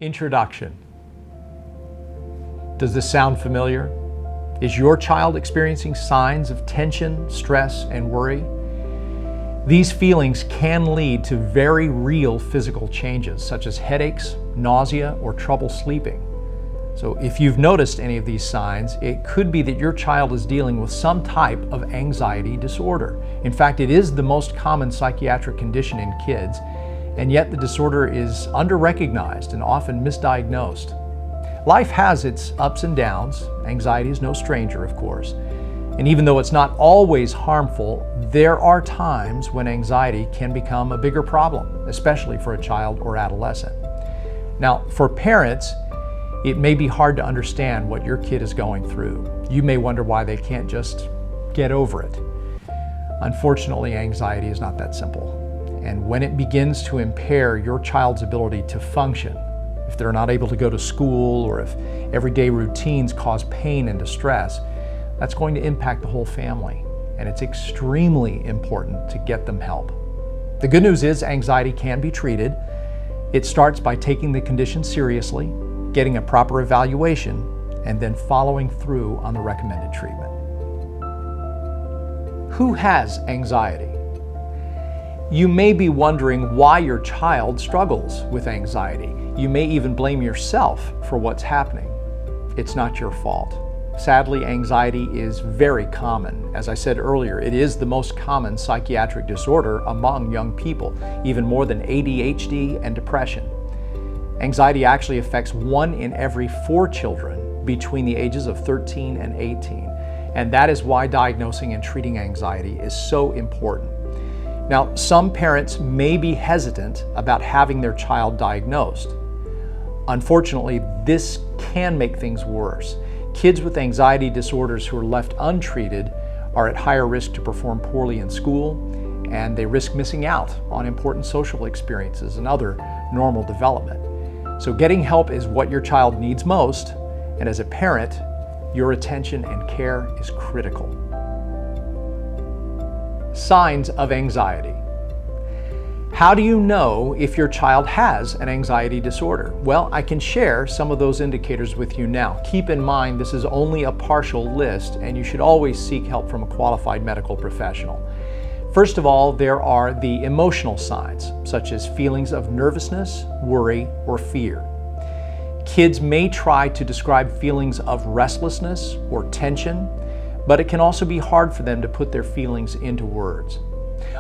Introduction. Does this sound familiar? Is your child experiencing signs of tension, stress, and worry? These feelings can lead to very real physical changes, such as headaches, nausea, or trouble sleeping. So if you've noticed any of these signs, it could be that your child is dealing with some type of anxiety disorder. In fact, it is the most common psychiatric condition in kids, and yet the disorder is under-recognized and often misdiagnosed. Life has its ups and downs. Anxiety is no stranger, of course. And even though it's not always harmful, there are times when anxiety can become a bigger problem, especially for a child or adolescent. Now, for parents, it may be hard to understand what your kid is going through. You may wonder why they can't just get over it. Unfortunately, anxiety is not that simple. And when it begins to impair your child's ability to function, if they're not able to go to school or if everyday routines cause pain and distress, that's going to impact the whole family. And it's extremely important to get them help. The good news is anxiety can be treated. It starts by taking the condition seriously, getting a proper evaluation, and then following through on the recommended treatment. Who has anxiety? You may be wondering why your child struggles with anxiety. You may even blame yourself for what's happening. It's not your fault. Sadly, anxiety is very common. As I said earlier, it is the most common psychiatric disorder among young people, even more than ADHD and depression. Anxiety actually affects 1 in every 4 children between the ages of 13 and 18. And that is why diagnosing and treating anxiety is so important. Now, some parents may be hesitant about having their child diagnosed. Unfortunately, this can make things worse. Kids with anxiety disorders who are left untreated are at higher risk to perform poorly in school, and they risk missing out on important social experiences and other normal development. So getting help is what your child needs most, and as a parent, your attention and care is critical. Signs of anxiety. How do you know if your child has an anxiety disorder? Well, I can share some of those indicators with you now. Keep in mind this is only a partial list, and you should always seek help from a qualified medical professional. First of all, there are the emotional signs, such as feelings of nervousness, worry, or fear. Kids may try to describe feelings of restlessness or tension, but it can also be hard for them to put their feelings into words.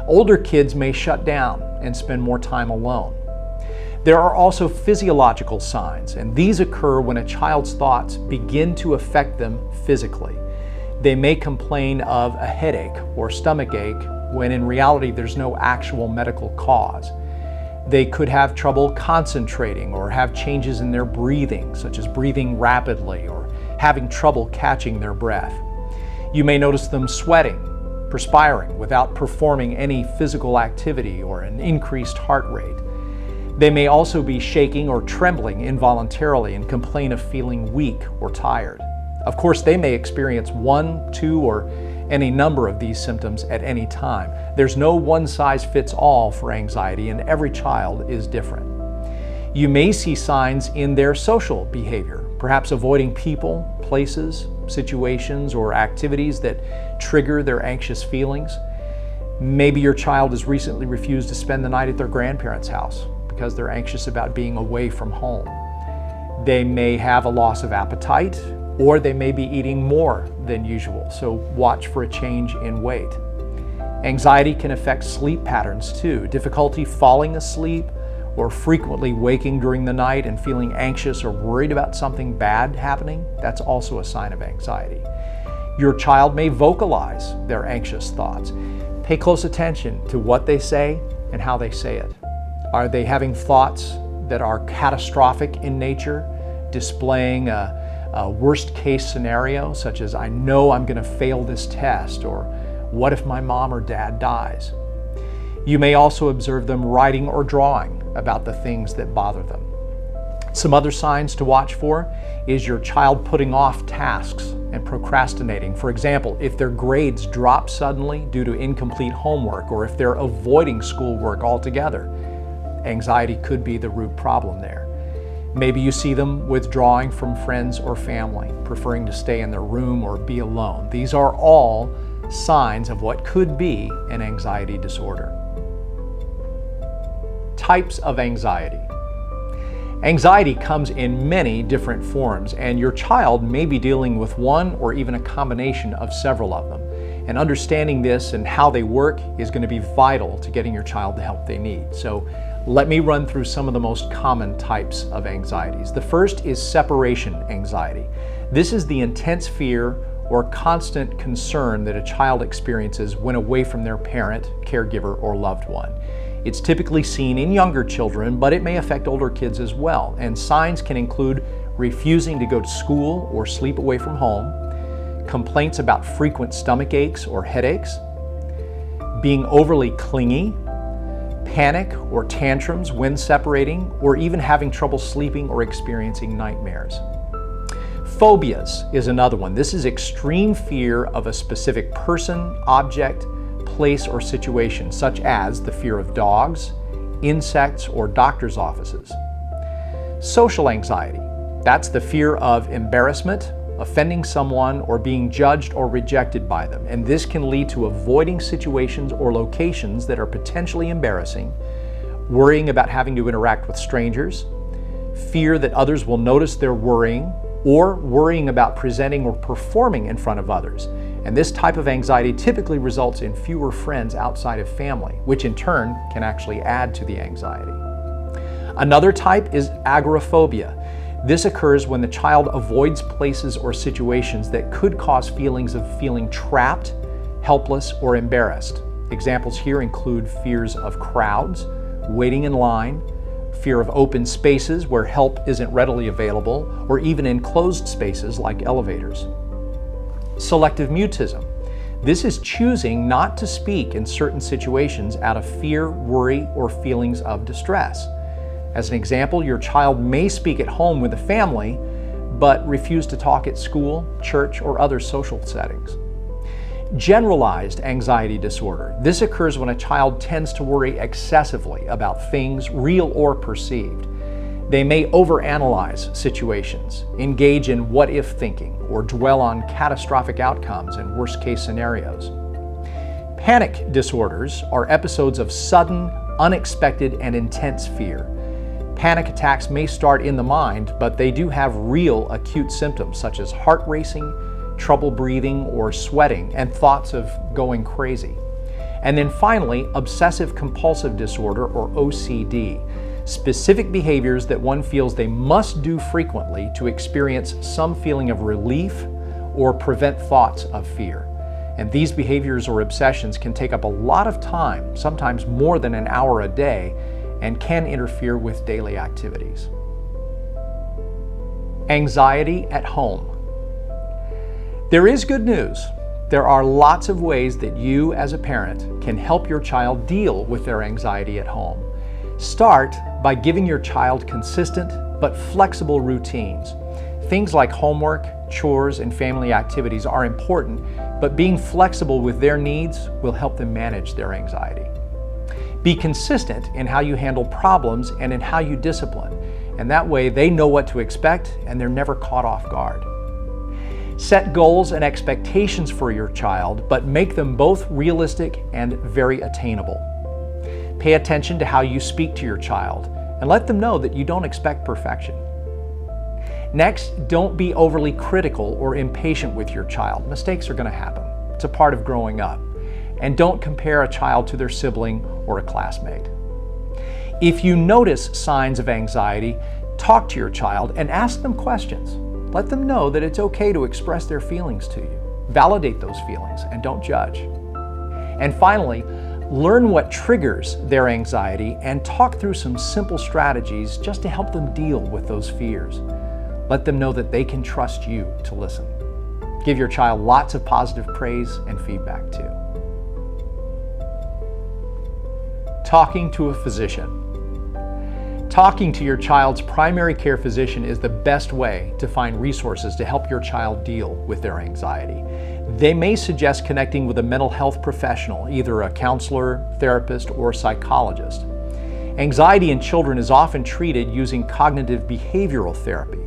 Older kids may shut down and spend more time alone. There are also physiological signs, and these occur when a child's thoughts begin to affect them physically. They may complain of a headache or stomach ache when in reality there's no actual medical cause. They could have trouble concentrating or have changes in their breathing, such as breathing rapidly or having trouble catching their breath. You may notice them sweating, perspiring without performing any physical activity or an increased heart rate. They may also be shaking or trembling involuntarily and complain of feeling weak or tired. Of course, they may experience 1, 2, or any number of these symptoms at any time. There's no one-size-fits-all for anxiety, and every child is different. You may see signs in their social behavior, perhaps avoiding people, places, situations, or activities that trigger their anxious feelings. Maybe your child has recently refused to spend the night at their grandparents' house because they're anxious about being away from home. They may have a loss of appetite, or they may be eating more than usual, so watch for a change in weight. Anxiety can affect sleep patterns too. Difficulty falling asleep or frequently waking during the night and feeling anxious or worried about something bad happening, that's also a sign of anxiety. Your child may vocalize their anxious thoughts. Pay close attention to what they say and how they say it. Are they having thoughts that are catastrophic in nature, displaying a worst case scenario, such as, I know I'm going to fail this test, or what if my mom or dad dies? You may also observe them writing or drawing about the things that bother them. Some other signs to watch for is your child putting off tasks and procrastinating. For example, if their grades drop suddenly due to incomplete homework, or if they're avoiding schoolwork altogether, anxiety could be the root problem there. Maybe you see them withdrawing from friends or family, preferring to stay in their room or be alone. These are all signs of what could be an anxiety disorder. Types of anxiety. Anxiety comes in many different forms, and your child may be dealing with one or even a combination of several of them. And understanding this and how they work is going to be vital to getting your child the help they need. So let me run through some of the most common types of anxieties. The first is separation anxiety. This is the intense fear or constant concern that a child experiences when away from their parent, caregiver, or loved one. It's typically seen in younger children, but it may affect older kids as well. And signs can include refusing to go to school or sleep away from home, complaints about frequent stomach aches or headaches, being overly clingy, panic or tantrums when separating, or even having trouble sleeping or experiencing nightmares. Phobias is another one. This is extreme fear of a specific person, object, place, or situation, such as the fear of dogs, insects, or doctor's offices. Social anxiety. That's the fear of embarrassment, offending someone, or being judged or rejected by them. And this can lead to avoiding situations or locations that are potentially embarrassing, worrying about having to interact with strangers, fear that others will notice their worrying, or worrying about presenting or performing in front of others. And this type of anxiety typically results in fewer friends outside of family, which in turn can actually add to the anxiety. Another type is agoraphobia. This occurs when the child avoids places or situations that could cause feelings of feeling trapped, helpless, or embarrassed. Examples here include fears of crowds, waiting in line, fear of open spaces where help isn't readily available, or even enclosed spaces like elevators. Selective mutism. This is choosing not to speak in certain situations out of fear, worry, or feelings of distress. As an example, your child may speak at home with the family, but refuse to talk at school, church, or other social settings. Generalized anxiety disorder. This occurs when a child tends to worry excessively about things, real or perceived. They may overanalyze situations, engage in what-if thinking, or dwell on catastrophic outcomes and worst-case scenarios. Panic disorders are episodes of sudden, unexpected, and intense fear. Panic attacks may start in the mind, but they do have real acute symptoms such as heart racing, trouble breathing or sweating, and thoughts of going crazy. And then finally, obsessive compulsive disorder, or OCD. Specific behaviors that one feels they must do frequently to experience some feeling of relief or prevent thoughts of fear. And these behaviors or obsessions can take up a lot of time, sometimes more than an hour a day, and can interfere with daily activities. Anxiety at home. There is good news. There are lots of ways that you as a parent can help your child deal with their anxiety at home. Start by giving your child consistent but flexible routines. Things like homework, chores, and family activities are important, but being flexible with their needs will help them manage their anxiety. Be consistent in how you handle problems and in how you discipline, and that way they know what to expect and they're never caught off guard. Set goals and expectations for your child, but make them both realistic and very attainable. Pay attention to how you speak to your child and let them know that you don't expect perfection. Next, don't be overly critical or impatient with your child. Mistakes are going to happen. It's a part of growing up. And don't compare a child to their sibling or a classmate. If you notice signs of anxiety, talk to your child and ask them questions. Let them know that it's okay to express their feelings to you. Validate those feelings and don't judge. And finally, learn what triggers their anxiety and talk through some simple strategies just to help them deal with those fears. Let them know that they can trust you to listen. Give your child lots of positive praise and feedback too. Talking to a physician. Talking to your child's primary care physician is the best way to find resources to help your child deal with their anxiety. They may suggest connecting with a mental health professional, either a counselor, therapist, or psychologist. Anxiety in children is often treated using cognitive behavioral therapy.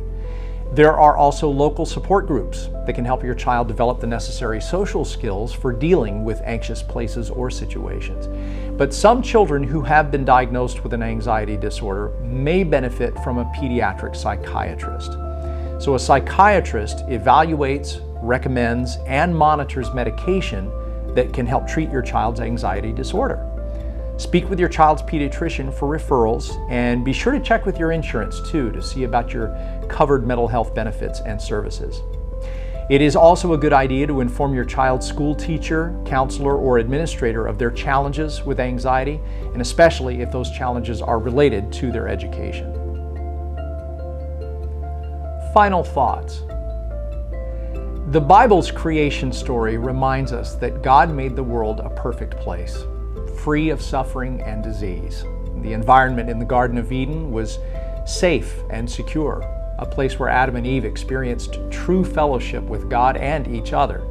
There are also local support groups that can help your child develop the necessary social skills for dealing with anxious places or situations. But some children who have been diagnosed with an anxiety disorder may benefit from a pediatric psychiatrist. So a psychiatrist evaluates, recommends, and monitors medication that can help treat your child's anxiety disorder. Speak with your child's pediatrician for referrals, and be sure to check with your insurance too to see about your covered mental health benefits and services. It is also a good idea to inform your child's school teacher, counselor, or administrator of their challenges with anxiety, and especially if those challenges are related to their education. Final thoughts. The Bible's creation story reminds us that God made the world a perfect place, free of suffering and disease. The environment in the Garden of Eden was safe and secure, a place where Adam and Eve experienced true fellowship with God and each other.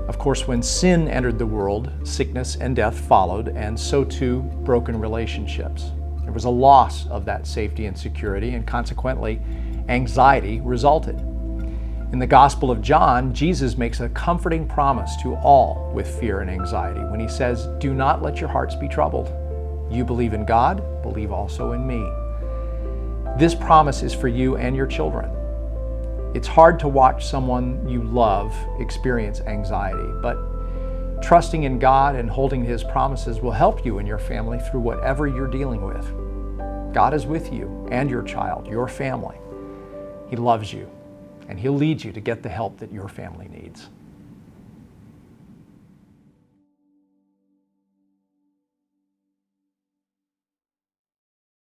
Of course, when sin entered the world, sickness and death followed, and so too broken relationships. There was a loss of that safety and security, and consequently, anxiety resulted. In the Gospel of John, Jesus makes a comforting promise to all with fear and anxiety when he says, "Do not let your hearts be troubled. You believe in God, believe also in me." This promise is for you and your children. It's hard to watch someone you love experience anxiety, but trusting in God and holding His promises will help you and your family through whatever you're dealing with. God is with you and your child, your family. He loves you, and He'll lead you to get the help that your family needs.